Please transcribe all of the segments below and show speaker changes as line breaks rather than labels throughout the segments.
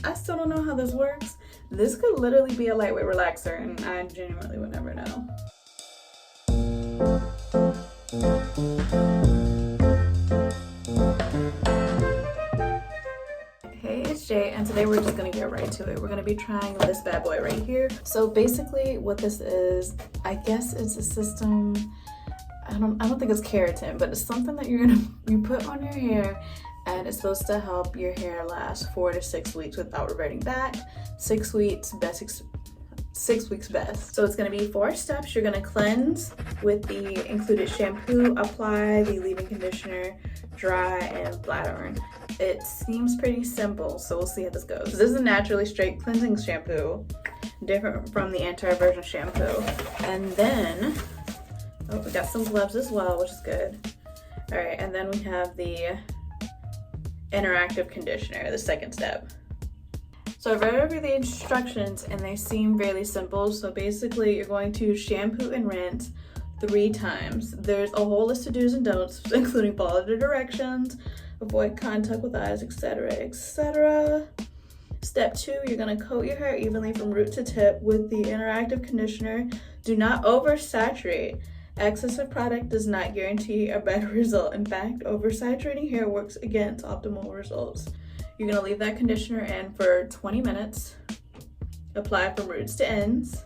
I still don't know how this works. This could literally be a lightweight relaxer and I genuinely would never know. Hey, it's Jay, and today we're just gonna get right to it. We're gonna be trying this bad boy right here. So basically what this is, I guess it's a system, I don't think it's keratin, but it's something that you put on your hair, and it's supposed to help your hair last 4 to 6 weeks without reverting back. 6 weeks best. 6 weeks best. So it's gonna be 4 steps. You're gonna cleanse with the included shampoo, apply the leave-in conditioner, dry, and flat iron. It seems pretty simple, so we'll see how this goes. This is a naturally straight cleansing shampoo, different from the anti-virgin shampoo. And then, oh, we got some gloves as well, which is good. All right, and then we have the interactive conditioner, the second step. So I've read over the instructions and they seem fairly simple. So basically you're going to shampoo and rinse 3 times. There's a whole list of do's and don'ts, including follow the directions, avoid contact with eyes, etc., etc. Step 2, you're gonna coat your hair evenly from root to tip with the interactive conditioner. Do not oversaturate. Excessive product does not guarantee a better result. In fact, oversaturating hair works against optimal results. You're gonna leave that conditioner in for 20 minutes. Apply from roots to ends.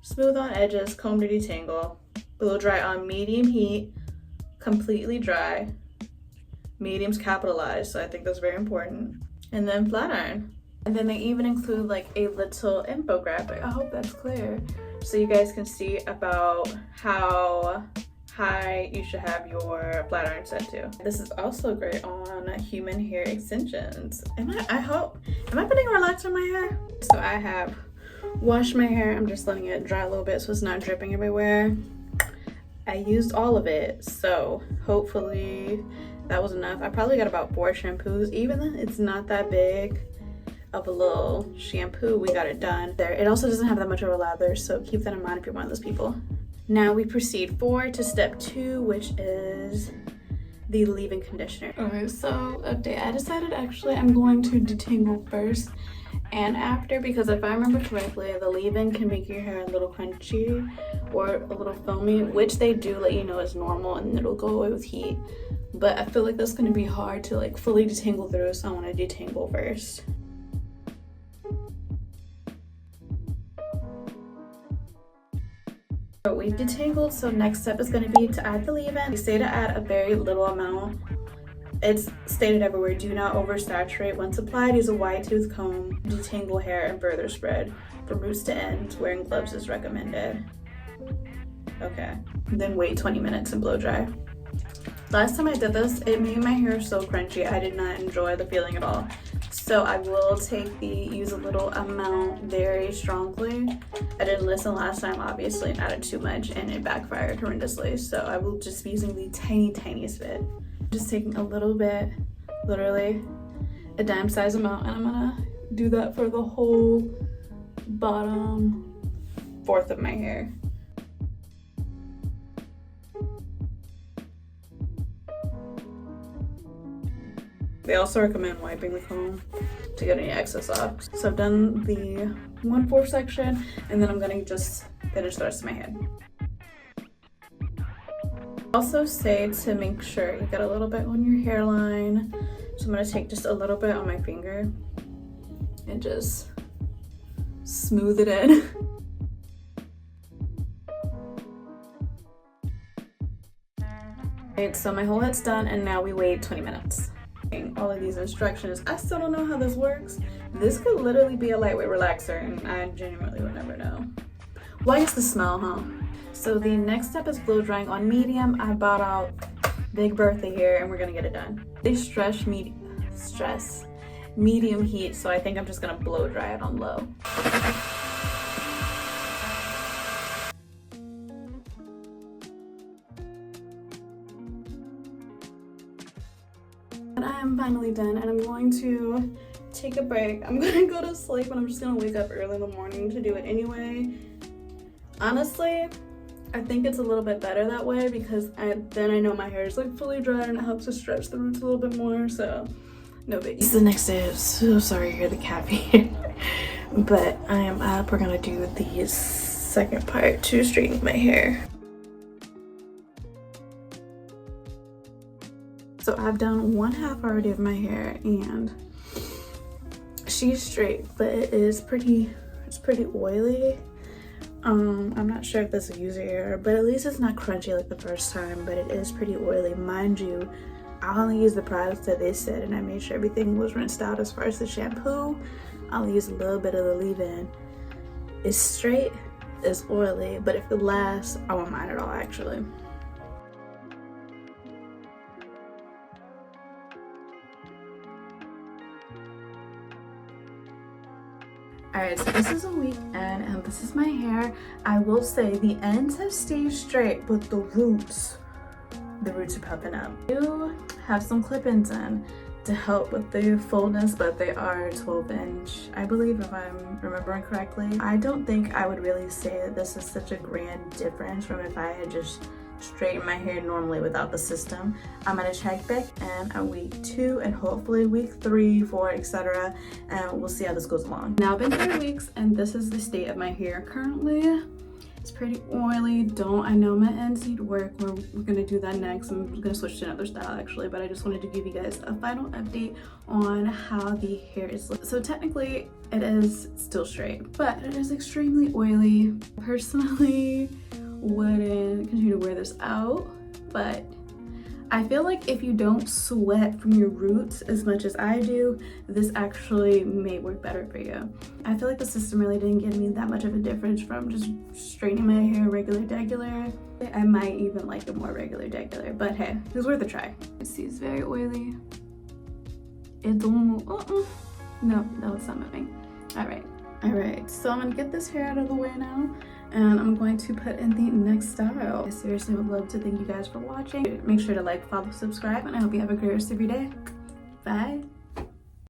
Smooth on edges, comb to detangle. Blow dry on medium heat, completely dry. Medium's capitalized, so I think that's very important. And then flat iron. And then they even include like a little infographic. I hope that's clear. So you guys can see about how high you should have your flat iron set to. This is also great on human hair extensions. Am I putting a relaxer in my hair? So I have washed my hair. I'm just letting it dry a little bit so it's not dripping everywhere. I used all of it, so hopefully that was enough. I probably got about 4 shampoos. Even though it's not that big of a little shampoo, we got it done there. It also doesn't have that much of a lather, so keep that in mind if you're one of those people. Now we proceed forward to step 2, which is the leave-in conditioner. Okay, so update. I decided actually I'm going to detangle first and after, because if I remember correctly, the leave-in can make your hair a little crunchy or a little foamy, which they do let you know is normal and it'll go away with heat. But I feel like that's going to be hard to like fully detangle through, so I want to detangle first. We've detangled, so next step is going to be to add the leave-in. We say to add a very little amount. It's stated everywhere, do not oversaturate. Once applied, use a wide tooth comb, detangle hair and further spread from roots to ends. Wearing gloves is recommended. Okay, then wait 20 minutes and blow dry. Last time I did this, it made my hair so crunchy. I did not enjoy the feeling at all. So I will use a little amount very strongly. I didn't listen last time, obviously, and added too much and it backfired horrendously. So I will just be using the tiniest bit. Just taking a little bit, literally a dime size amount, and I'm gonna do that for the whole bottom 1/4 of my hair. They also recommend wiping the comb to get any excess off. So I've done the 1/4 section, and then I'm gonna just finish the rest of my head. Also say to make sure you get a little bit on your hairline. So I'm gonna take just a little bit on my finger and just smooth it in. Alright, so my whole head's done, and now we wait 20 minutes. All of these instructions, I still don't know how this works. This could literally be a lightweight relaxer and I genuinely would never know. Why is the smell, huh? So the next step is blow drying on medium. I bought out Big Bertha here and we're gonna get it done. They stress medium heat, so I think I'm just gonna blow dry it on low. I am finally done and I'm going to take a break. I'm gonna go to sleep and I'm just gonna wake up early in the morning to do it anyway. Honestly, I think it's a little bit better that way because then I know my hair is like fully dry and it helps to stretch the roots a little bit more. So no biggie. It's the next day. I'm so sorry you hear the cat here. But I am up. We're gonna do the second part to straightening my hair. So I've done one half already of my hair and she's straight, but it's pretty oily. I'm not sure if this is user error, but at least it's not crunchy like the first time, but it is pretty oily. Mind you, I only used the products that they said and I made sure everything was rinsed out. As far as the shampoo, I'll use a little bit of the leave-in. It's straight, it's oily, but if it lasts, I won't mind at all actually. Alright, so this is a weekend and this is my hair. I will say the ends have stayed straight, but the roots are popping up. I do have some clip-ins in to help with the fullness, but they are 12-inch, I believe, if I'm remembering correctly. I don't think I would really say that this is such a grand difference from if I had just straighten my hair normally without the system. I'm gonna check back in at week 2 and hopefully week 3, 4, etc. and we'll see how this goes along. Now been 3 weeks and this is the state of my hair currently. It's pretty oily. I know my ends need work. We're gonna do that next. I'm gonna switch to another style actually, but I just wanted to give you guys a final update on how the hair is looking. So technically it is still straight, but it is extremely oily. Personally, wouldn't continue to wear this out, but I feel like if you don't sweat from your roots as much as I do, this actually may work better for you. I feel like the system really didn't give me that much of a difference from just straightening my hair regular. I might even like it more regular, but hey, it was worth a try. See, it's very oily. It don't move. No, it's not moving. All right, so I'm gonna get this hair out of the way now and I'm going to put in the next style. I seriously would love to thank you guys for watching. Make sure to like, follow, subscribe, and I hope you have a great rest of your day. Bye.